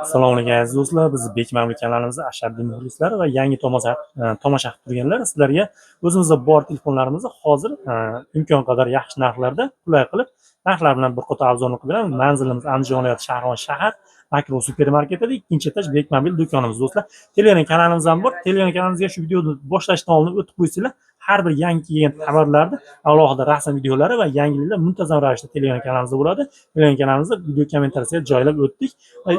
Assalomu alaykum aziz do'stlar, biz Bekmamlik kanalimizda ashaddiy muxlislar va yangi tomosha qilib turganlar sizlarga o'zimizda bor telefonlarimizni hozir imkon qadar yaxshi narxlarda qulay qilib narxlar bilan bir qator obzorni qilib beramiz. Manzilimiz Andijon viloyati Sharg'on shahar Makro supermarketida ikkinchi etaj Bekmobil do'konimiz do'stlar. Telegram kanalimiz ham bor. Telegram kanalimizga shu videoni boshlashdan oldin o'tib qo'ysanglar, har bir yangi kelgan xabarlarni alohida rasm videolari va yangiliklar muntazam ravishda Telegram kanalimizda bo'ladi. Telegram kanalimizda video kommentariyasiga joylab o'tdik.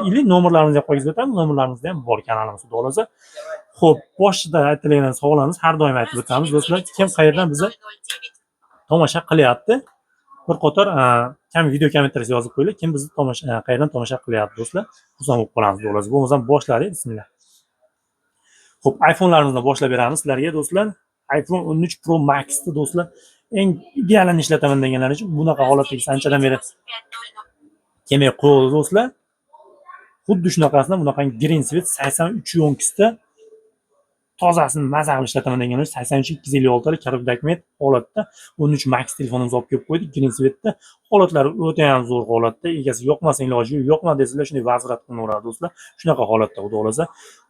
Или nomerlarimizni ham qo'yib o'tamiz. Nomerlarimizda ham bor kanalimiz xudo xolasa. Xo'p, boshida aytilgan savollarimiz har doim aytib o'tamiz do'stlar. Kim qayerdan bizni tomosha qilyapti? Bir qator kam video kommentariyasiga yozib qo'yinglar. Kim bizni qayerdan tomosha qilyapti do'stlar? Xursand bo'lib qolamiz do'stlar. Bo'lmasa boshladik. Bismillah. Xo'p, iPhone'larimizni boshlab beramiz sizlarga do'stlar. iPhone 13 Pro Max ni do'stlar eng idealini ishlataman deganlar uchun bunaqa holatdagi anchadan beri kelmay qo'ydi do'stlar. Xuddi shunaqasini bunaqangi Green Sweet 83 yonkisida tozasini maza qilib ishlataman deganlar 83256 talik karob dokument holatda 13 Max telefonimizni olib kelib qo'ydik. Green Sweetda holatlari o'ta ham zo'r holatda. Egasi yoqmasa iloji yo'q, yoqma desizlar shunday vaziyat qilinaveradi do'stlar. Shunaqa holatda xudo xolasa.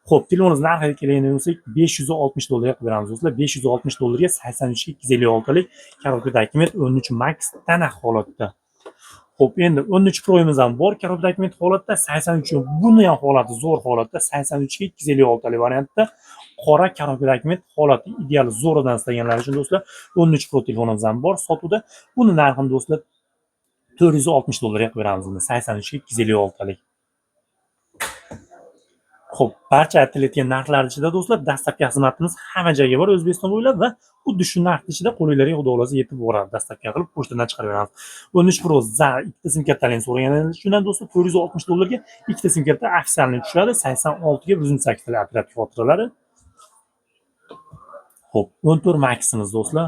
Xo'p, telefonimiz narxiga keladigan bo'lsak, $560 qilib beramiz do'stlar. $560 ga 83256 talik karob dokument 13 Max tana holatda. Xo'p, endi 13 Pro'miz ham bor, karob dokument holatda 83. Buni ham holati zo'r holatda 83256 talik variantda qora karob dokument holati ideal zo'ridan istaganlar uchun do'stlar 13 Pro telefonimiz ham bor sotuvda. Buni narxini do'stlar $460 qilib beramiz. 83256 talik. Xo'p, barcha aytilayotgan narxlar ichida do'stlar dastlabki xizmatimiz hamma joyga bor O'zbekiston bo'ylab va xuddi shu narx ichida qo'linglarga xudo xolasa yetib boradi. Dastlabki qilib pochtadan chiqarib beramiz. 13 Pro za ikkita sim kartalarini so'raganingiz uchun do'stlar $460 ga ikkita sim karta ofitsialni tushadi. 86 ga 128 talik operativ xotiralari. Xo'p, 14 Max'imiz do'stlar.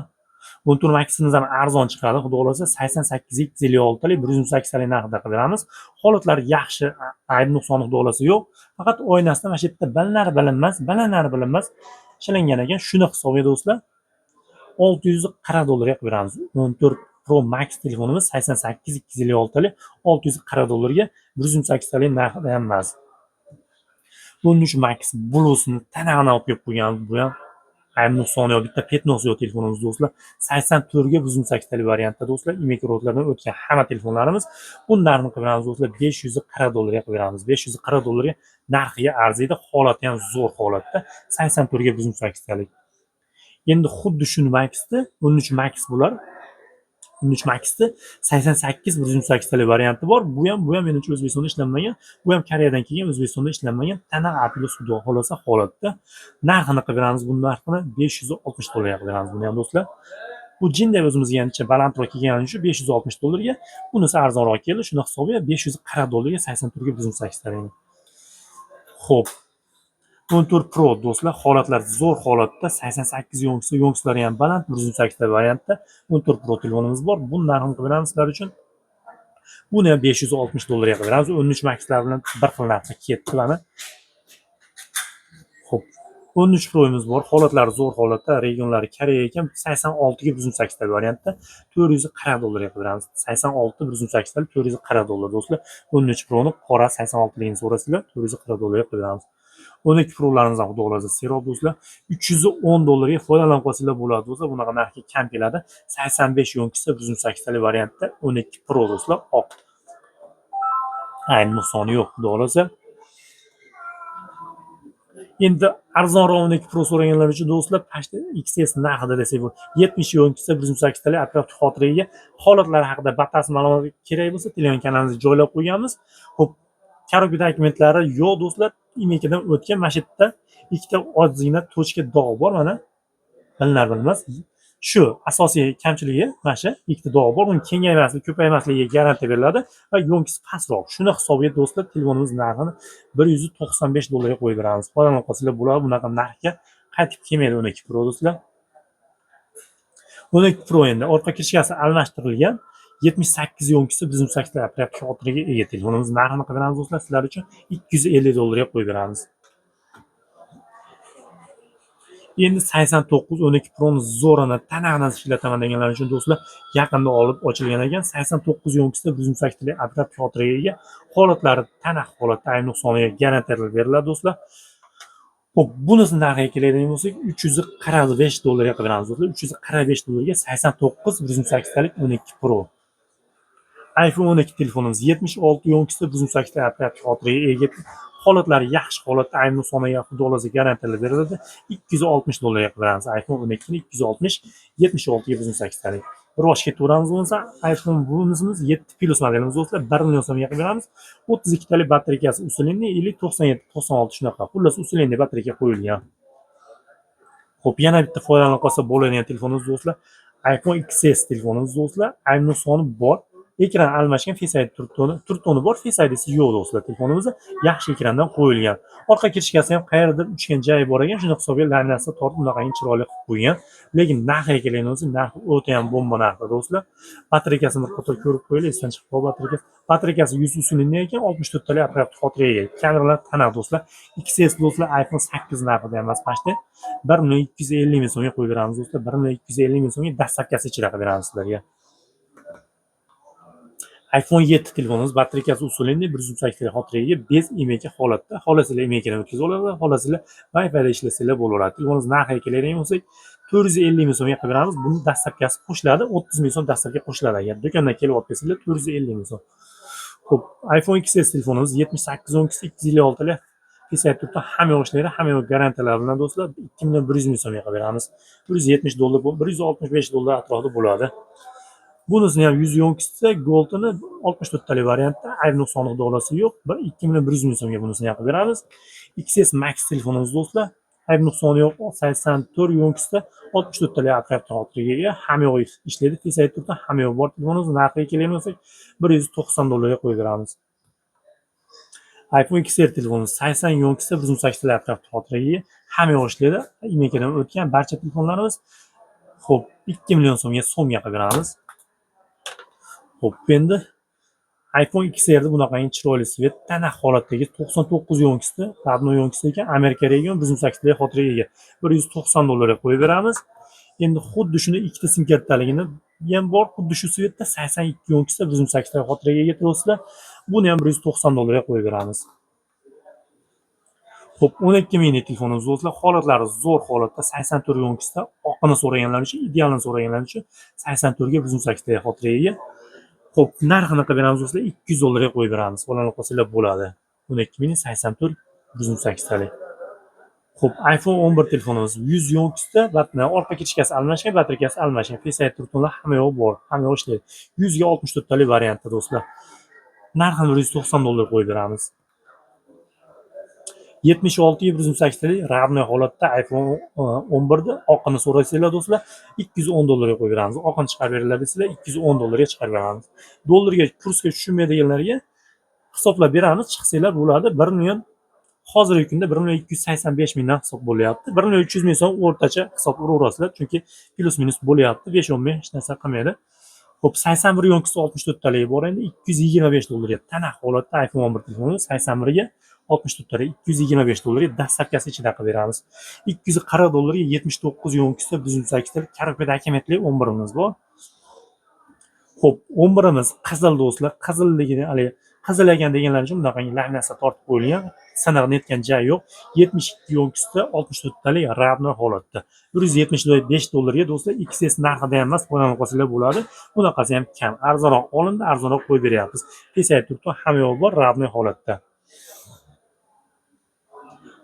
14 Max'imiz ham arzon chiqadi. Xudo xolasa 88256 talik 128 talik narxida qilib beramiz. Holatlari yaxshi, ayb nuqsoni xudo xolasa yo'q. Faqat oynasida mana shu yerda balanlari bilinmas ishlangan ekan. Shuni hisobiga do'stlar $640 qilib beramiz. 14 Pro Max telefonimiz 88256 talik $640 ga 128 talik narxida ham emas. 13 Max Blue'sini tanani olib kelib qo'yganmiz. Bu ham ayb nuqsoni yo'q, bitta petnosi yo'q telefonimiz do'stlar. 84 ga 128 talik variantda do'stlar, imikrodlardan o'tgan hamma telefonlarimiz. Buni narxini qilib beramiz do'stlar, $540 ga qilib beramiz. $540 ga narxiga arziydi, holati ham zo'r holatda. 84 ga 128 talik. Endi xuddi shu Max'da 13 Max bular. 13 Max'da 88 128 talik varianti bor. Bu ham menimcha O'zbekistonda ishlanmagan. Bu ham Koreyadan kelgan, O'zbekistonda ishlanmagan. Tana apli xudo xolasa holatda. Narxini qilib beramiz, bu narxini $560 ga qilib beramiz buni ham do'stlar. Bu jinday o'zimizga ancha balandroq kelgani uchun $560 ga, bunisi arzonroq keldi. Shuni hisobiga $540 ga 84 ga 128 talik. Xo'p. 14 Pro do'stlar, holatlar zo'r holatda 88 yonksilari ham baland 128 ta variantda 14 Pro telefonimiz bor. Buni narxini qilib beramiz sizlar uchun. Buni ham $560 ga qilib beramiz. 13 Max'lar bilan bir xil narxga ketdi mana. Xo'p, 13 Pro'miz bor. Holatlari zo'r holatda, regionlari Koreya ekan. 86 ga 128 ta variantda $440 ga qilib beramiz. 86 128 ta $440 do'stlar. 13 Pro'ni qora 86 ligini so'rasizlar, $440 ga qilib beramiz. 12 Pro'larimiz ham xudo xolasa seroq do'stlar. $310 ga foydalanib qolsanglar bo'ladi do'stlar. Bunaqa narxga kam keladi. 85 yonkisi 128 talik variantda 12 Pro do'stlar. Oq. Ayni nuqsoni yo'q xudo xolasa. Endi arzonroq 12 Pro so'raganlar uchun do'stlar pashta XS narxida desak bu 70 yonkisi 128 talik operativ xotiraga holatlari haqida batafsil ma'lumot kerak bo'lsa Telegram kanalimizga joylab qo'yganmiz. Xo'p, karob dokumentlari yo'q do'stlar. Imikadan o'tgan mana shu yerda ikkita ozgina tochka dog' bor mana. Bilinmas. Shu asosiy kamchiligi mana shu ikkita dog' bor. Uni kengaymasligi, ko'paymasligiga garantiya beriladi va yonkisi pastroq. Shuni hisobiga do'stlar telefonimiz narxini $195 ga qo'yib beramiz. Foydalanib qolsanglar bo'ladi. Bunaqa narxga qaytib kelmaydi 12 Pro do'stlar. 12 Pro endi orqa kirishkasi almashtirilgan. 78 yonkisi 128 ta operativ xotiraga ega telefonimiz narxini qilib beramiz do'stlar sizlar uchun $250 ga qo'yib beramiz. Endi 8912 Pro'ni zo'rana tanag'dan ishlataman deganlar uchun do'stlar yaqinda olib ochilgan ekan. 8912 da 128 tlik atraf xotiraga ega. Holatlari tana holatda ayni nuqsoniga garantiyalar beriladi do'stlar. Xo'p, bunisini narxiga keladigan bo'lsak, $345 qilib beramiz do'stlar. $345 ga 89 128 talik 12 Pro. iPhone 12 telefonimiz 76 da 128 ta atraf xotiraga ega. Holatlari yaxshi holatda ayni soniga xudo'lasi garantiyalar beriladi. $260 qilib beramiz. iPhone 12 ni 260 76 ga 128 talik. Rosh ketaveramiz bo'lsa, iPhone bunisimiz 7 Plus modelimiz do'stlar, 1 million so'mga qilib beramiz. 32 talik batareyasi usulinni 50 97 96 shunaqa. Xullas usulinni batareya qo'yilgan. Xo'p, yana bitta foydalanib qolsa bo'ladigan telefonimiz do'stlar, iPhone XS telefonimiz do'stlar, ayni soni bor. Ekran almashgan, Face ID turtoni bor, Face ID'si yo'q do'stlar. Telefonimizda yaxshi ekrandan qo'yilgan. Orqa kirishgasi ham qayerdir uchgan joyi bor ekan, shuni hisobga laminasiga tortib bunaqangi chiroyli qilib qo'ygan. Lekin narxiga keladigan bo'lsa, narxi o'ta ham bomba narxda do'stlar. Batareyasini bir qator ko'rib qo'yaylik, esdan chiqib qoldi batareyasi. Batareyasi 100 usulindan ekan, 64 talik atrofli xotiraga ega. Kameralar tana do'stlar. XS do'stlar iPhone 8 narxida emas, pashta 1.250 ming so'mga qo'yib beramiz do'stlar. 1.250 ming so'mga dastlabkasi ichida qilib beramiz sizlarga. iPhone 7 telefonimiz batareyasi usulinni 128 talik xotiraga bez imeka holatda. Xohlasanglar imekani o'tkazib olasiz, xohlasanglar Wi-Fi da ishlasanglar bo'laveradi. Telefoningiz narxiga keladigan bo'lsak, 450 ming so'mga qilib beramiz. Buni dastlabkasi qo'shiladi, 30 ming so'm dastlabki qo'shiladi. Agar do'kondan kelib olib kelsanglar 450 ming so'm. Xo'p, iPhone XS telefonimiz 78 256 talik Face ID turtda hamma yo'qlari, hamma yo'q garantiyalar bilan do'stlar 2.100 ming so'mga qilib beramiz. $170 $165 atrofida bo'ladi. Bunisini ham 112 Gold'ini 64 talik variantda, ayb nuqsoni xudosi yo'q. 2.100 ming so'mga bunisini ham qilib beramiz. XS Max telefonimiz do'stlar, ayb nuqsoni yo'q. 84 64 talik atrofda xotiraga ega, hamma yo'q ishlaydi. Face ID turtda hamma yo'q bor. Telefonimiz narxiga kelgan bo'lsak, $190 ga qo'yib beramiz. iPhone XR telefonimiz 80 yo'nkisi 128 talik atrofda xotiraga ega, hamma yo'q ishlaydi. Imekadan o'tgan barcha telefonlarimiz. Xo'p, 2 million so'mga qilib beramiz. Xo'p, endi iPhone XR da bunaqangi chiroyli svet tana holatdagi 99 yo'nkisi, radno yo'nkisi ekan, Amerika region 128 talik xotiraga ega. $190 ga qo'yib beramiz. Endi xuddi shuni ikkita sim kartaligini ham bor, xuddi shu svetda 82 yo'nkisi 128 talik xotiraga ega do'stlar. Buni ham $190 ga qo'yib beramiz. Xo'p, 12 ming telefonimiz do'stlar, holatlari zo'r holatda 84 yo'nkisida, oqini so'raganlar uchun, idealini so'raganlar uchun 84 ga 128 talik xotiraga ega. Xo'p, narxini qilib beramiz do'stlar, $200 ga qo'yib beramiz. Qo'llanib qolsanglar bo'ladi. 12 ming 84 128 talik. Xo'p, iPhone 11 telefonimiz 100 yo'nkisida, orqa kirishgasi almashgan, batareyasi almashgan, Face ID turtonlar hamma yo'q bor, hamma yo'q ishlaydi. 100 ga 64 talik variantda do'stlar. Narxini $190 qo'yib beramiz. 76 ga 128 talik ravno holatda iPhone 11 da oqini so'rasanglar do'stlar, $210 ga qo'yib beramiz. Oqini chiqarib beringlar desanglar, $210 ga chiqarib beramiz. Dollarga kursga tushunmaydiganlarga hisoblab beramiz, chiqsanglar bo'ladi. 1 million hozirgi kunda 1.285 mingdan hisob bo'lyapti. 1.300 ming so'm o'rtacha hisob uraverasizlar, chunki plus minus bo'lyapti, 5-10 ming hech narsa qilmaydi. Xo'p, 81 yo'nkisi 64 talik bor endi, $225 ga tana holatda iPhone 11 telefoni 81 ga 64 talik $225 ga dastlabkasi ichida qilib beramiz. $240 ga 79 yo'nkisi 128 talik korobkada akametli 11imiz bor. Xo'p, 11imiz qizil do'stlar, qizilligini hali qizilagan deganlar uchun bunaqangi laminatsiya tortib qo'yilgan, sanig'ini netgan joyi yo'q. 72 yo'nkisida 64 talik ravno holatda. $175 ga do'stlar, XS narxida ham emas, qo'llanib qolsanglar bo'ladi. Bunaqasi ham kam, arzonroq olindi, arzonroq qo'yib beryapmiz. Face ID turtib hamma yo'q bor, ravno holatda.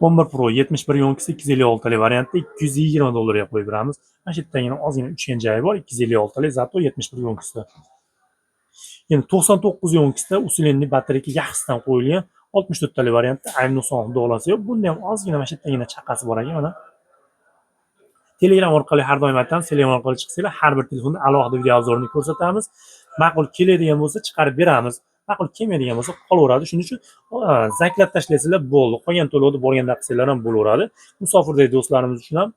11 Pro 71 yo'nkisi 256 talik variantda $220 ga qo'yib beramiz. Mana shu yerdagina ozgina uchgan joyi bor, 256 talik, zato 71 yo'nkisida. Endi 99 yo'nkisida usulinli batareya yaxshisidan qo'yilgan 64 talik variantda ayni nuqson dolasi yo'q. Bunda ham ozgina mana shu yerdagina chaqasi bor ekan, mana. Telegram orqali har doim aytamiz, Telegram orqali chiqsanglar har bir telefonda alohida video obzorini ko'rsatamiz. Ma'qul keladigan bo'lsa chiqarib beramiz. Ma'qul kelmaydigan bo'lsa qolaveradi. Shuning uchun zaklab tashlasanglar bo'ldi. Qolgan to'lovni borganda qilsanglar ham bo'laveradi. Musofirdagi do'stlarimiz uchun ham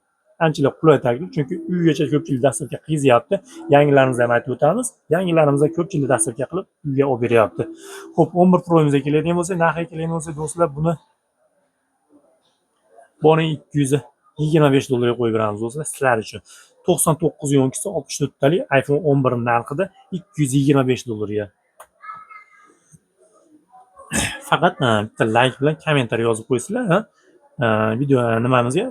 anchalar qulay taklif, chunki uygacha ko'pchilik dasturga qiziryapti. Yangilarimizni ham aytib o'tamiz. Yangilarimizga ko'pchilik dasturga qilib uyga olib beryapti. Xo'p, 11 Pro'mizga keladigan bo'lsa, narxiga keladigan bo'lsa do'stlar, buni boring 200 $25 qo'yib beramiz do'stlar sizlar uchun. 99 yo'nkisi 64 talik iPhone 11 narxida $225 ga. Faqat bitta like bilan kommentariy yozib qo'ysizlar, video nimamizga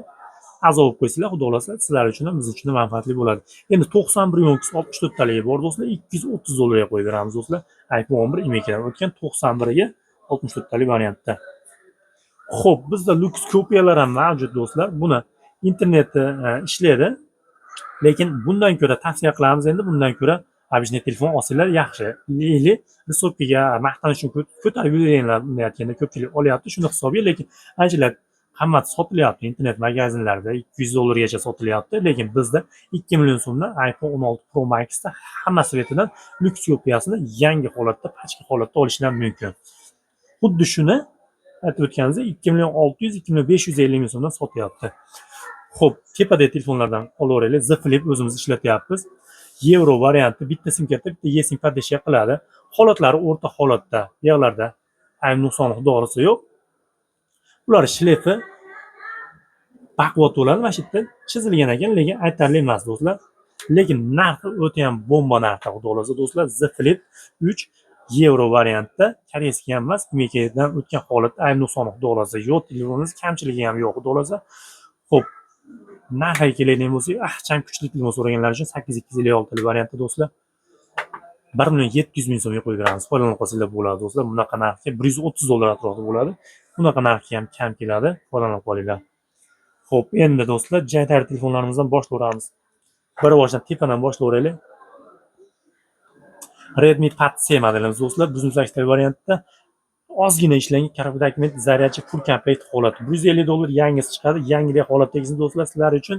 a'zo bo'lib qo'ysizlar, xudo xohlasa sizlar uchun ham biz uchun ham manfaatli bo'ladi. Endi 91 yo'nkisi 64 taligi bor do'stlar, $230 ga qo'yib beramiz do'stlar. iPhone 11 imekdan o'tgan 91 ga 64 talik variantda. Xo'p, bizda lyuks kopiyalar ham mavjud do'stlar. Buni internetda ishlaydi. Lekin bundan ko'ra tavsiya qilamiz, endi bundan ko'ra обычный telefon olsanglar yaxshi. Или rissobkaga maqtanish uchun ko'tarib yuringlar deyotganda ko'pchilik olyapti shuni hisobga, lekin anchalar qimmat sotilyapti internet magazinlarda, $200 gacha sotilyapti. Lekin bizda 2 million so'mdan iPhone 16 Pro Max'da hamma svetidan lyuks kopiyasini yangi holatda, pachka holatda olishlar mumkin. Xuddi shuni aytib o'tganimizdek 2 million 600, 2 million 550 ming so'mdan sotyapti. Xo'p, tepada telefonlardan olaveraylik. Z Flip o'zimiz ishlatyapmiz. Euro varianti, bitta sim karta, bitta eSIM podeshya qiladi. Holatlari o'rta holatda, buyoqlarda ayb nuqsoni xudosi yo'q. Ular shlefi baquvvat bo'ladi, mana shu yerda chizilgan ekan, lekin aytarli emas do'stlar. Lekin narxi o'ta ham bomba narxda xudo xolasa do'stlar. Z Flip 3 Euro variantda, koreyskiy ham emas, imekdan o'tgan holatda ayb nuqsoni xudo xolasa yo'q, telefoningiz kamchiligi ham yo'q xudo xolasa. Xo'p, narxiga keladigan bo'lsak, cham kuchli telefon so'raganlar uchun 8256 variantda do'stlar 1 million 700 ming so'mga qo'yib beramiz. Foydalanib qolsanglar bo'ladi do'stlar. Bunaqa narxga $130 atrofida bo'ladi. Bunaqa narxga ham kam keladi. Foydalanib qolinglar. Xo'p, endi do'stlar jaytar telefonlarimizdan boshlayveramiz. Bir boshdan tepadan boshlayveraylik. Redmi Pad C modelimiz do'stlar 128 variantda ozgina ishlangan karabidagi zaryadchi full komplekt holat. $150 yangisi chiqadi. Yangidek holatdagisini do'stlar sizlar uchun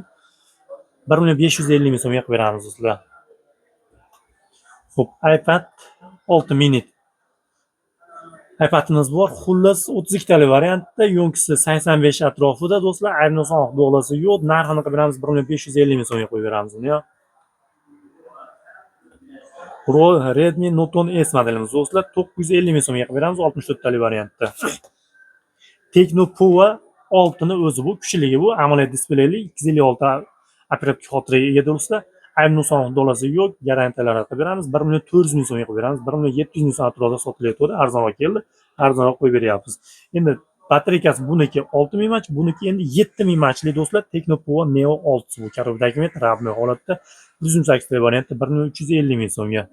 1 million 550 ming so'mga qo'yib beramiz do'stlar. Xo'p, iPad 6 mini iPadimiz bor. Xullas 32 talik variantda, yo'nkisi 85 atrofida do'stlar. Ayni son dolasi yo'q. Narxini qilib beramiz 1 million 550 ming so'mga qo'yib beramiz uni. Redmi Note 10 S modelimiz do'stlar 950 ming so'mga qilib beramiz 64 talik variantda. Tecno Pova 6 ni o'zi bu, kuchligi bu, AMOLED displeyli 256 operativ xotiraga ega do'stlar. Ayni son dolasi yo'q, garantiyalar qilib beramiz 1 million 400 ming so'mga qilib beramiz. 1 million 700 ming so'm atrofida sotilayotdi, arzonroq keldi. Arzonroq qo'yib beryapmiz. Endi batareykasi buniki 6000 mAh, buniki endi 7000 mAhli do'stlar. Tecno Pova Neo 6 bu karobidagi rabni holatda 128 talik variantda 1 million 350 ming so'mga.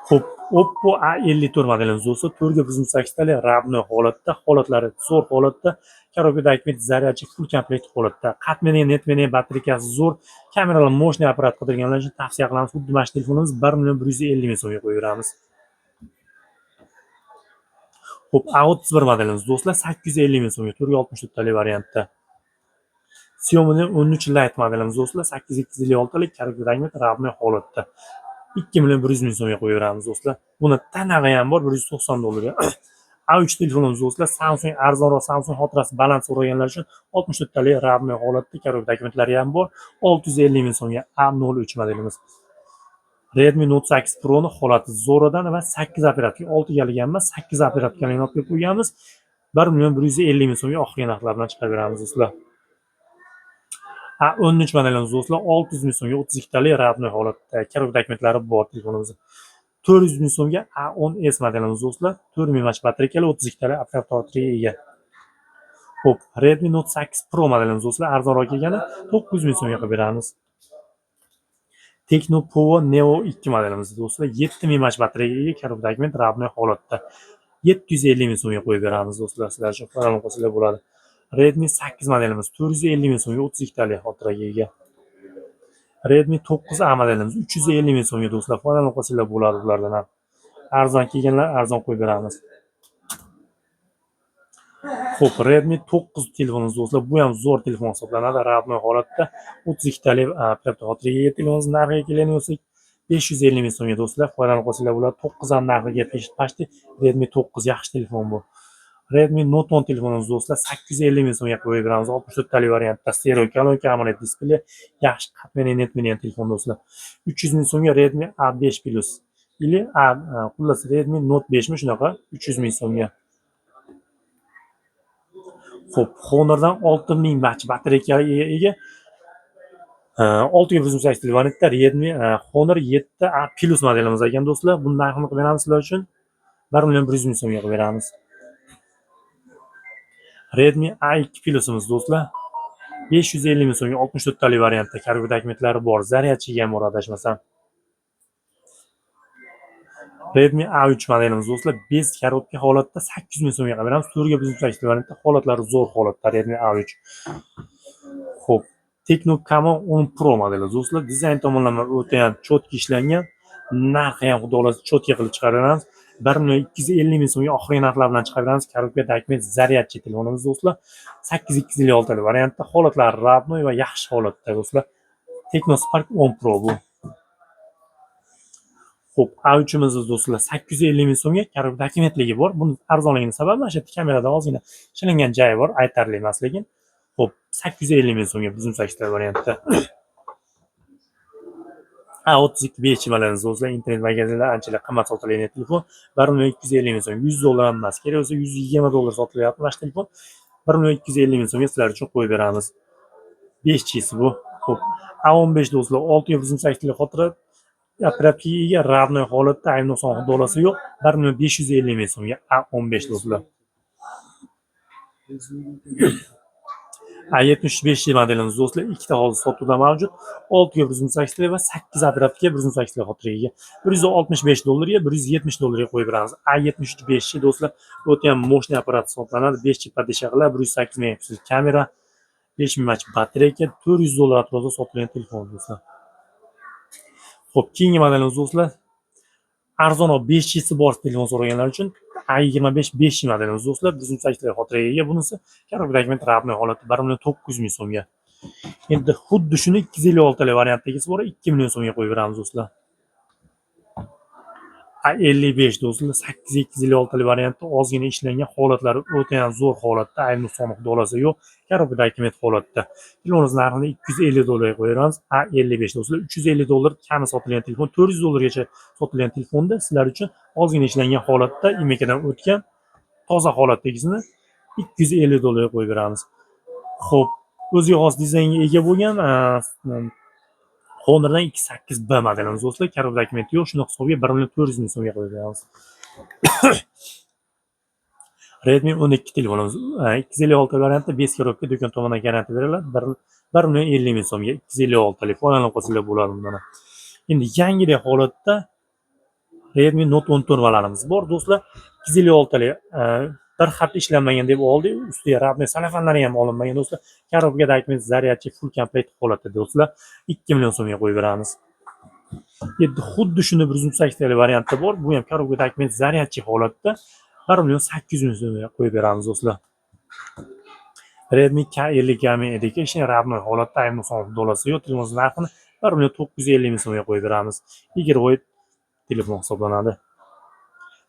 Xo'p, Oppo A54 modelimiz do'stlar 428 talik rabni holatda, holatlari zo'r holatda, karobidagi zaryadchi full komplekt holatda. Qatmini, netmini, batareykasi zo'r, kameralar moshniy apparat qidirganlar uchun tavsiya qilamiz. Xuddi mana shu telefonimiz 1 million 150 ming so'mga qo'yib beramiz. Xo'p, A31 modelimiz do'stlar 850 ming so'mga 464 talik variantda. Xiaomi 13 Lite modelimiz do'stlar 8256 talik karobidagi rabni holatda. 2 million 100 ming so'mga qo'yib beramiz do'stlar. Buni tanag'i ham bor $190. A3 telefonimiz do'stlar Samsung arzonroq, Samsung xotirasi baland so'raganlar uchun 64 talik rabni holatda karobidagi ham bor 650 ming so'mga A03 modelimiz. Redmi Note 8 Pro ni holati zo'ridan va 8 operativ, 6 galik emas, 8 operativni olib qo'yganmiz. 1 million 150 ming so'mga oxirgi narxlar bilan chiqarib beramiz do'stlar. A13 modelimiz do'stlar 600 ming so'mga 32 talik rabni holatda karobidagi bor telefonimiz. 400 ming so'mga A10s modelimiz do'stlar 4000 mAh batareykali 32 talik operativ xotiraga ega. Xo'p, Redmi Note 8 Pro modelimiz do'stlar arzonroq kelgani 900 ming so'mga qilib beramiz. Tecno Pova Neo 2 modelimiz do'stlar 7000 mAh batareyga ega karobidagi rabni holatda 750 ming so'mga qo'yib beramiz do'stlar. Sizlar uchun foydalanib qolsanglar bo'ladi. Redmi 8 modelimiz 450 ming so'mga 32 talik xotiraga ega. Redmi 9A modelimiz 350 ming so'mga do'stlar. Foydalanib qolsanglar bo'ladi ulardan ham. Arzon kelganlar arzon qo'yib beramiz. Xo'p, Redmi 9 telefonimiz do'stlar, bu ham zo'r telefon hisoblanadi. Rabni holatda 32 talik operativ xotiraga ega telefonimiz narxiga kelgan bo'lsak 550 ming so'mga do'stlar. Foydalanib qolsanglar bo'ladi. 9 ham narxiga pashti. Redmi 9 yaxshi telefon bu. Redmi Note 10 telefonimiz do'stlar 850 ming so'mga qo'yib beramiz. 64 talik variantda stereo kolonka, AMOLED displey, yaxshi qatmini, netmini telefon do'stlar. 300 ming so'mga Redmi A5 Plus ili xullas Redmi Note 5 mi shunaqa 300 ming so'mga. Xo'p, Honor'dan 6000 mAh batareyaga ega 6,8 variantda Redmi Honor 7A Plus modelimiz ekan do'stlar. Buni narxini qilib beramiz sizlar uchun 1,100,000 so'mga qilib beramiz. Redmi A2 Plusimiz do'stlar 550,000 so'mga 64 talik variantda kargo dokumentlari bor, zaryadchiga ham bor adashmasam. Redmi A3 modelimiz do'stlar 5 korotka holatda 800,000 so'mga qilib beramiz. 4,8 variantda holatlari zo'r holatda Redmi A3. Xo'p, Tecno Camon 10 Pro modeli do'stlar. Dizayn tomonlama o'ta ham cho'tki ishlangan. Narxi ham xudo xolasa cho'tki qilib chiqaramiz. 1,250,000 so'mga oxirgi narxlar bilan chiqaramiz. Korotka dokument zaryadchi telefonimiz do'stlar. 8256 talik variantda holatlari radnoy va yaxshi holatda do'stlar. Tecno Spark 10 Pro bu. Xo'p, A3'imiz do'stlar 850,000 so'mga korotka dokumentligi bor. Buni arzonligining sababi mana shu yerda kamerada ozgina shilingan joyi bor, aytarli emas lekin. Xo'p, 850,000 so'mga bizim 8 variantda. A32 5 modelimiz do'stlar, internet magazinlarda anchalar qimmat sotiladigan telefon. 1,250,000 so'm, $100 emas, kerak bo'lsa $120 sotilyapti mana shu telefon. 1,250,000 so'mga sizlar uchun qo'yib beramiz. 5G'si bu. Xo'p, A15 do'stlar 6,8 tlik xotira operativga ega, radnoy holatda, ayni nuqson xudolasi yo'q. 1,550,000 so'mga A15 do'stlar. A75 modelimiz do'stlar ikkita hozir sotuvda mavjud. 6,8 tlik va 8 operativga 1,8 tlik xotiraga. $165 ga $170 qo'yib beramiz. A73 5G do'stlar o'ta ham mo'shniy apparat hisoblanadi. 5G padisha qiladi, 108 megapiksel kamera, 5000 mAh batareya, $400 atrofida sotilgan telefon do'stlar. Xo'p, keyingi modelimiz do'stlar arzonroq 5G'si bor telefon so'raganlar uchun A25 5G modelimiz do'stlar 108 tlik xotiraga ega. Bunisi korotka dokument radnoy holatda 1,900,000 so'mga. Endi xuddi shuni 256 talik variantdagisi bor, 2 million so'mga qo'yib beramiz do'stlar. A55 do'stlar 8256 talik variantda ozgina ishlangan, holatlari o'ta ham zo'r holatda, ayni nuqsoni xudolasi yo'q, korotka dokument holatda. Telefonimiz narxini $250 ga qo'yamiz. A55 do'stlar $350 kami sotilgan telefon, $400 gacha sotilgan telefonda sizlar uchun ozgina ishlangan holatda, imekadan o'tgan toza holatdagisini $250 ga qo'yib beramiz. Xo'p, o'ziga xos dizaynga ega bo'lgan Honor'dan 28B modelimiz do'stlar, korotka dokumenti yo'q, shuni hisobiga 1,400,000 so'mga qo'yib beramiz. Redmi 12 telefonimiz 256 variantda 5 korotka do'kon tomonidan garantiya beriladi. 1,50,000 so'mga 256 talik foydalanib qolsanglar bo'ladi bundan. Endi yangidek holatda Redmi Note 10 to'rvalarimiz bor do'stlar. 256 talik bir hafta ishlanmagan deb oldik. Ustiga radnoy salafanlari ham olinmagan do'stlar. Korotka dokument zaryadchi full komplekt holatda do'stlar 2 million so'mga qo'yib beramiz. Endi xuddi shuni 108 talik variantda bor. Bu ham korotka dokument zaryadchi holatda 1,800,000 so'mga qo'yib beramiz do'stlar. Redmi K50 Game Edition radnoy holatda, ayni nuqson xudolasi yo'q, telefon narxini 1,950,000 so'mga qo'yib beramiz. 20 telefon hisoblanadi.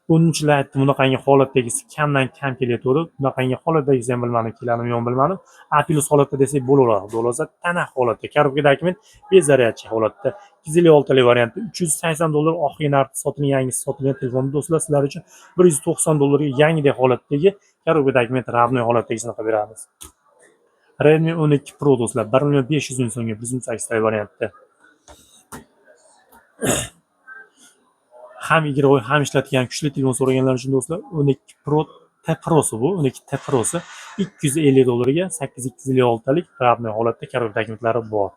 Bunchilar aytdim, bunaqangi holatdagisi kamdan kam kelyapti. Bunaqangi holatdagisi ham bilmadim, keladimi yo'q bilmadim. A+ holatda desak bo'laveradi. Xudosa tana holatda, korotka dokument bezaryadchi holatda. 256 talik variantda $380 oxirgi narxda sotilgan, yangisi sotilgan telefon do'stlar sizlar uchun $190 ga yangidek holatdagi korotka dokument radnoy holatdagisini qilib beramiz. Redmi 12 Pro do'stlar 1,500,000 so'mga 108 talik variantda. Ham igrovoy, ham ishlatgan kuchli telefon so'raganlar uchun do'stlar 12 Pro T Pro'si bu, 12 T Pro'si $250 ga 8256 talik radnoy holatda korotka dokumentlari bor.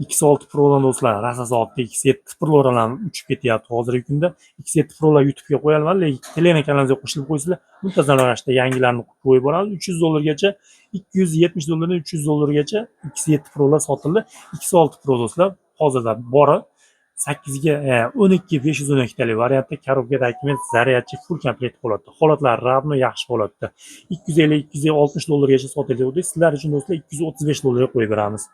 X6 Pro'dan do'stlar rasasotda X7 Pro'lar ham uchib ketyapti hozirgi kunda. X7 Pro'lar YouTube'ga qo'yilmadi, lekin Telegram kanalimizga qo'shilib qo'ysizlar, muntazam ravishda yangilarni qo'yib boramiz. $300 gacha, $270 dan $300 gacha X7 Pro'lar sotildi. X6 Pro do'stlar hozirda bor 8 ga 12 512 talik variantda korotka dokument zaryadchi full komplekt holatda. Holatlari radnoy yaxshi holatda. $250-260 gacha sotiladi. Sizlar uchun do'stlar $235 ga qo'yib beramiz.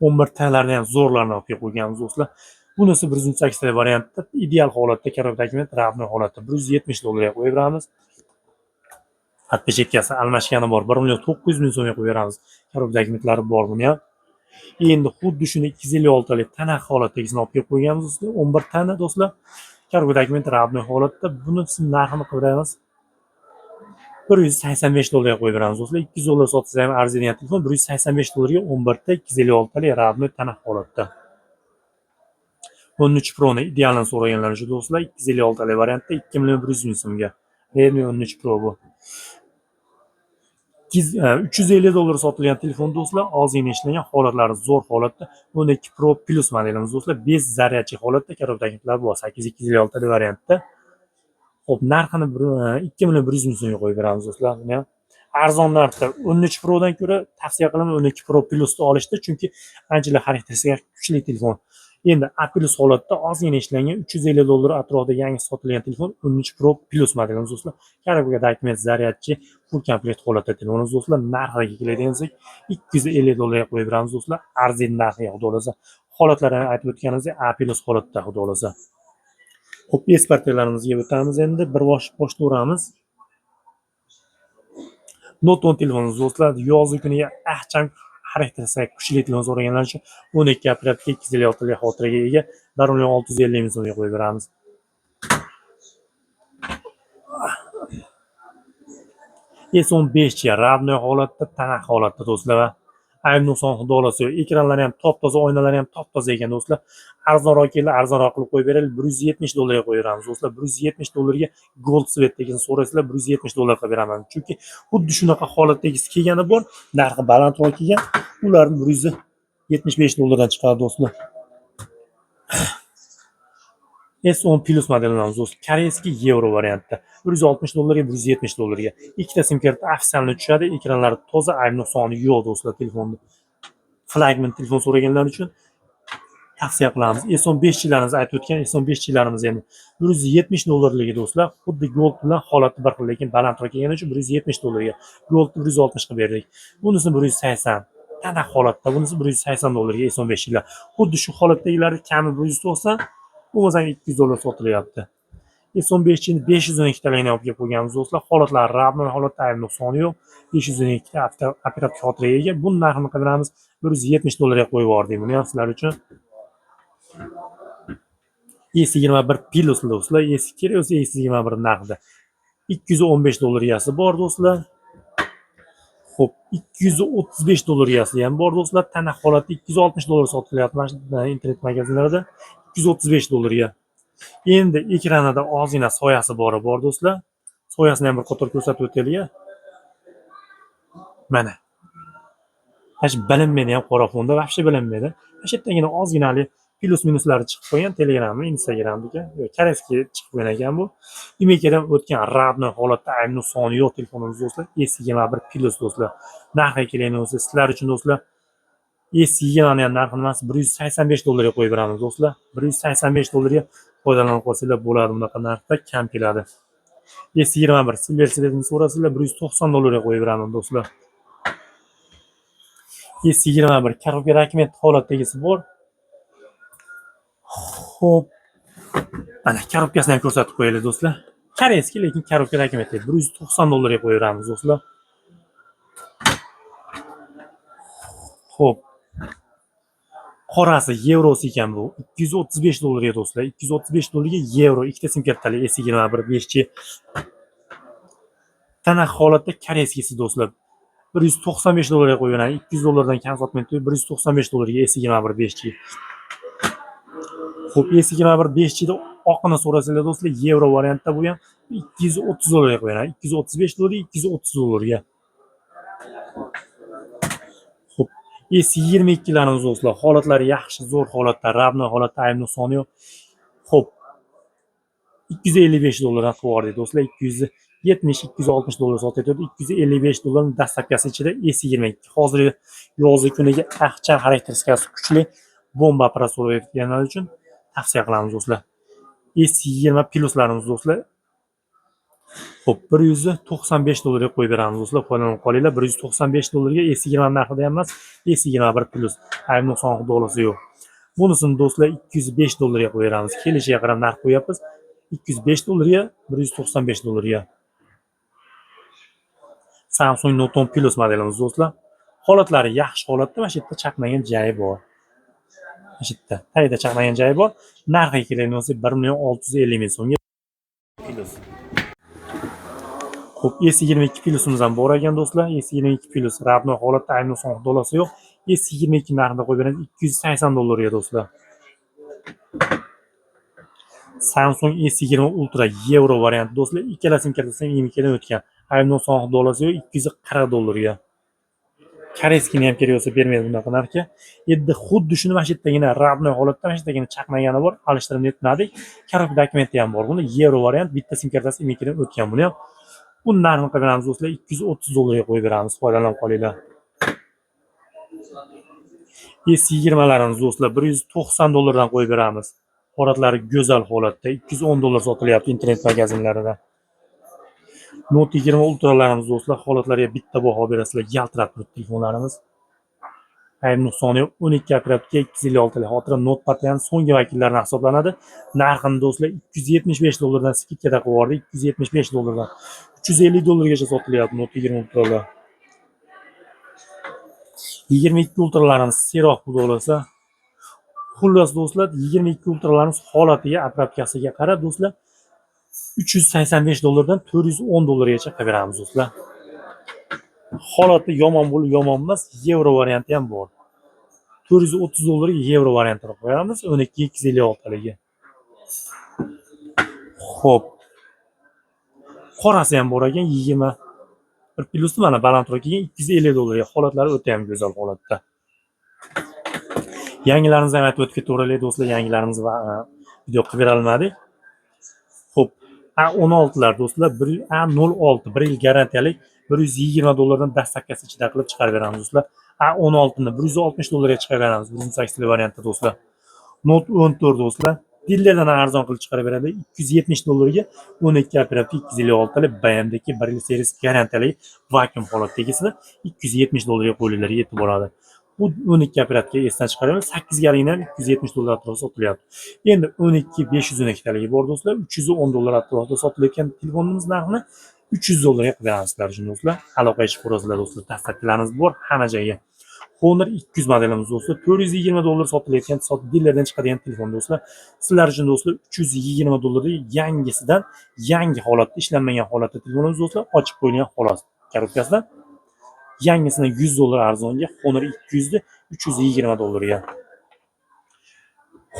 11 talarni ham zo'rlarni olib qo'yganmiz do'stlar. Bunisi 108 talik variantda ideal holatda korotka dokument radnoy holatda $170 ga qo'yib beramiz. Hatto chekkasi almashgani bor, 1,900,000 so'mga qo'yib beramiz. Korotka dokumentlari bor buni ham. Endi xuddi shuni 256 talik tana holatdagisini olib qo'yganmiz do'stlar. 11 tana do'stlar. Kargo dokument rabniy holatda. Bunisini narxini qilamiz. $185 qo'yib beramiz do'stlar. $200 sotsa ham arziydigan telefon $185 11 ta 256 rabniy tana holatda. 13 Pro'ni idealini so'raganlar uchun do'stlar 256 variantda 2 million 100 ming so'mga. Redmi 13 Pro bu. $350 sotilgan telefon do'stlar, ozgina ishlangan, holatlari zo'r holatda. 12 Pro Plus modelimiz do'stlar, bez zaryadchi holatda, karotaklar bor 8256 variantda. Xo'p, narxini 2 million 100 ming so'mga qo'yib beramiz do'stlar. Buni arzon narxda 13 Pro dan ko'ra tavsiya qilaman 12 Pro Plusni olishda, chunki anchalar xarakteristika kuchli telefon. Endi A+ holatda ozgina ishlangan $350 atrofida yangi sotilgan telefon 13 Pro Plus modelimiz do'stlar. Karoga dokument zaryadchi full komplekt holatda telefonimiz do'stlar. Narxiga keladigan bo'lsak $250 qo'yib beramiz do'stlar. Arzon narxiga xudo xolasa. Holatlarini aytib o'tganimizdek A+ holatda xudo xolasa. Xo'p, espartiyalarimizga o'tamiz endi. Bir boshlayveramiz. Note 10 telefonimiz do'stlar, yozgi kuniga ahcham xarakteristika kuchli telefon so'raganlar uchun 12 operativ 256 ga xotiraga ega 1.650 ming so'mga qo'yib beramiz. S15 rabniy holatda, tana holatda do'stlar va iPhone xudo xolasa ekranlari ham top-toza, oynalari ham top-toza ekan do'stlar. Arzonroq keldi, arzonroq qilib qo'yib beraylik. $170 ga qo'yib beramiz do'stlar. $170 ga Gold Sweat degan so'raysizlar, $170 qilib beraman. Chunki xuddi shunaqa holatdagisi kelgani bor, narxi balandroq kelgan. Ularni $175 dan chiqadi do'stlar. S10 Plus modelimiz do'stlar, koreyskiy yevro variantda $160 ga $170 ga. Ikkita sim karta ofitsialni tushadi, ekranlari toza, ayb nuqsoni yo'q do'stlar telefonni. Flagman telefon so'raganlar uchun tavsiya qilamiz. S15 chilarimiz aytib o'tgan S15 chilarimiz endi $170 do'stlar. Xuddi Gold bilan holati bir xil, lekin balandroq kelgani uchun $170 ga. Gold 160 qilib berdik. Bunisi 180. Tana holatda, bunisi $180 ga S15 chilar. Xuddi shu holatdagilari kami 190, bo'lmasa $200 sotilyapti. S15 ni 512 taligini olib kelib qo'yganmiz do'stlar. Holatlari rabniy holatda, ayb nuqsoni yo'q. 512 ta operativ xotiraga ega. Buni narxini qidiramiz $170 ga qo'yib yubordik buni ham sizlar uchun. S21 Plus do'stlar, eski kerak bo'lsa S21 narxida $215 gasi bor do'stlar. Xo'p, $235 gasi ham bor do'stlar. Tana holatda $260 sotilyapti mana internet magazinlarida. $235 ga. Endi ekranida ozgina soyasi bor do'stlar. Soyasini ham bir qator ko'rsatib o'taylik. Mana. Hech bilinmaydi ham qora fonda, vobshe bilinmaydi. Shu yerdagina ozginali plus minuslari chiqib qo'ygan Telegramda, Instagramda, koreyskiy chiqib qo'ygan ekan bu. Imekadan o'tgan rabniy holatda ayb nuqsoni yo'q telefonimiz do'stlar. S21 Plus do'stlar. Narxiga keladigan bo'lsa, sizlar uchun do'stlar S20 ni ham narxini emas $185 ga qo'yib beramiz do'stlar. $185 ga foydalanib qolsanglar bo'ladi, bunaqa narxda kam keladi. S21 Silver Sledni so'rasizlar $190 ga qo'yib beraman do'stlar. S21 karoga dokument holatdagisi bor. Xo'p. Mana korobkasini ham ko'rsatib qo'yaylik do'stlar. Koreyskiy, lekin korobka dokument $190 ga qo'yib beramiz do'stlar. Xo'p. Qorasi yevrosi ekan bu. $235 ga do'stlar. $235 ga yevro, ikkita sim kartali S21 5G. Tana holatda koreyskisi do'stlar. $195 ga qo'ygan, $200 dan kam sotmaydi. $195 ga S21 5G. Xo'p, S21 5G da oqini so'rasanglar do'stlar, yevro variantda bu ham $230 ga qo'ygan, $235 $230 ga. Xo'p, S22 larimiz do'stlar, holatlari yaxshi, zo'r holatda, rabniy holatda, ayb nuqsoni yo'q. Xo'p, $255 dan qilib yubordik do'stlar. $270-$260 sotyapti. $255 dastlabkasi ichida S22. Hozir yozgi kuniga ahcham xarakteristikasi kuchli bomba apparat so'rayotganlar uchun tavsiya qilamiz do'stlar. S20 Pluslarimiz do'stlar. Xo'p, $195 ga qo'yib beramiz do'stlar. Foydalanib qolinglar. $195 ga S20 narxida ham emas, S21 Plus. Ayb nuqson xudosi yo'q. Bunisini do'stlar $205 ga qo'yib beramiz. Kelishiga qarab narx qo'yapmiz. $205 ga, $195 ga. Samsung Note 10 Plus modelimiz do'stlar. Holatlari yaxshi holatda, mana shu yerda chaqnagan joyi bor. Eshitdi. Tagida chaqnagan joyi bor. Narxiga keladigan bo'lsak 1.650.000 so'mga Plus. Xo'p, S22 Plusimiz ham bor ekan do'stlar. S22 Plus rabno holatda ayni so'ng dollasi yo'q. S22 narxida qo'yib beramiz $280 do'stlar. Samsung S20 Ultra yevro varianti do'stlar. Ikkalasini kiritsam MKdan o'tgan. Ayni so'ng dollasi yo'q $240 ga. Koreyskini ham kerak bo'lsa bermaydi bunaqa narxga. Endi xuddi shuni mana shu yerdagina rabno holatda mana shu yerdagina chaqnagani bor. Alishtirib netmadik. Korobka dokumenti ham bor. Buni yevro variant bitta sim kartasi MKdan o'tgan buni ham. Buni narxini qo'yib beramiz do'stlar, $230 ga qo'yib beramiz. Foydalanib qolinglar. S20larimiz do'stlar $190 dan qo'yib beramiz. Holatlari go'zal holatda $210 sotilyapti internet magazinlarida. Note 20 Ultralarimiz do'stlar holatlariga bitta baho berasizlar, yaltirab turibdi telefonlarimiz. Ayni nuqsoni yo'q, 12 operatorga 256 lik. Xotira Notepad ham so'nggi vakillaridan hisoblanadi. Narxini do'stlar $275 dan skidkada qilib yubordik, $275 dan. $350 gacha sotilyapti Note 20 Ultralar. 22 Ultralarimiz seroq bo'lsa, xullas do'stlar 22 Ultralarimiz holatiga, aparatkasiga qarab do'stlar $385 dan $410 gacha qilib beramiz do'stlar. Holati yomon bo'lib yomon emas, yevro varianti ham bor. $430 ga yevro variantini qo'yamiz, 12 ligi. Xo'p. Qorasi ham bor ekan, 20 bir plusni mana balandroq kelgan $250 ga. Holatlari o'ta ham go'zal holatda. Yangilarimizni ham aytib o'tib ketaveraylik do'stlar, yangilarimiz va video qilib bera olmadik. Xo'p, A16lar do'stlar, A06 1 yil garantiyalik $120 dan dastlabkasi ichida qilib chiqarib beramiz do'stlar. A16 ni $160 ga chiqarib beramiz, 108 lik variantda do'stlar. Note 14 do'stlar, dillerdan arzon qilib chiqarib beradi, $270 ga 12 operativ 256 lik BM'dagi 1 yil servis garantiyalik vakuum holatdagisini $270 ga qo'linglar yetib boradi. Bu 12 operativga esdan chiqaramiz, 8 galigini $270 atrofida sotilyapti. Endi 12 512 taligi bor do'stlar, $310 atrofida sotilayotgan telefonimiz narxini $300 ga qilyapsizlar do'stlar. Aloqa qilib ko'rasizlar do'stlar. Dastlabkilarimiz bor hamma joyga. Honor 200 modelimiz do'stlar, $420 sotilayotgan dillerdan chiqadigan telefon do'stlar. Sizlar uchun do'stlar $320 yangisidan, yangi holatda, ishlanmagan holatda telefonimiz do'stlar, ochib qo'yilgan xolos. Korobkasidan yangisini $100 arzonga, Honor 200 ni $320 ga.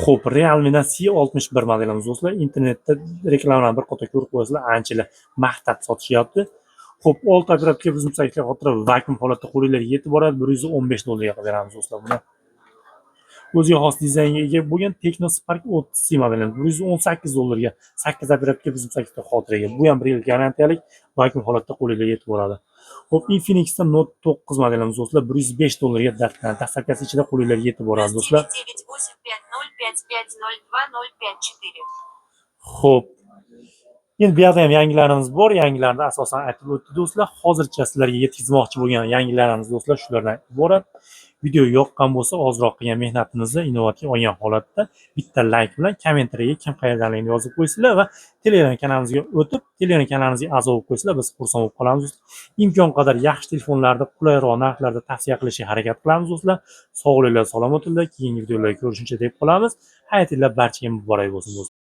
Xo'p, Realme'dan C61 modelimiz do'stlar, internetda reklamalarni bir qator ko'rib qo'yasizlar, anchalar maqtab sotishyapti. Xo'p, 6 operatorga bizim saytga xotira vakuum holatda qo'linglarga yetib boradi, $115 ga qilib beramiz do'stlar buni. O'ziga xos dizaynga ega bo'lgan Tecno Spark 30C modelimiz $118 ga, 8 operatorga bizim saytga xotiraga. Bu ham 1 yil garantiyalik vakuum holatda qo'linglarga yetib boradi. Xo'p, Infinix'dan Note 9 modelimiz do'stlar, $105 ga dastlabkasi ichida qo'linglarga yetib boradi do'stlar. Xo'p. Endi bu yerda ham yangilarimiz bor. Yangilarni asosan aytib o'tdi do'stlar. Hozircha sizlarga yetkazmoqchi bo'lgan yangilarimiz do'stlar shulardan iborat. Video yoqqan bo'lsa, ozroq qilgan mehnatimizni inobatga olgan holatda bitta like bilan kommentariyaga kim qayerdanligini yozib qo'ysizlar va Telegram kanalimizga o'tib, Telegram kanalimizga a'zo bo'lib qo'ysizlar, biz xursand bo'lib qolamiz. Imkon qadar yaxshi telefonlarda, qulayroq narxlarda tavsiya qilishga harakat qilamiz do'stlar. Sog'liklar, salomatliklar, keyingi videolarda ko'rishguncha deb qolamiz. Hayotinglar barchaga muborak bo'lsin do'stlar.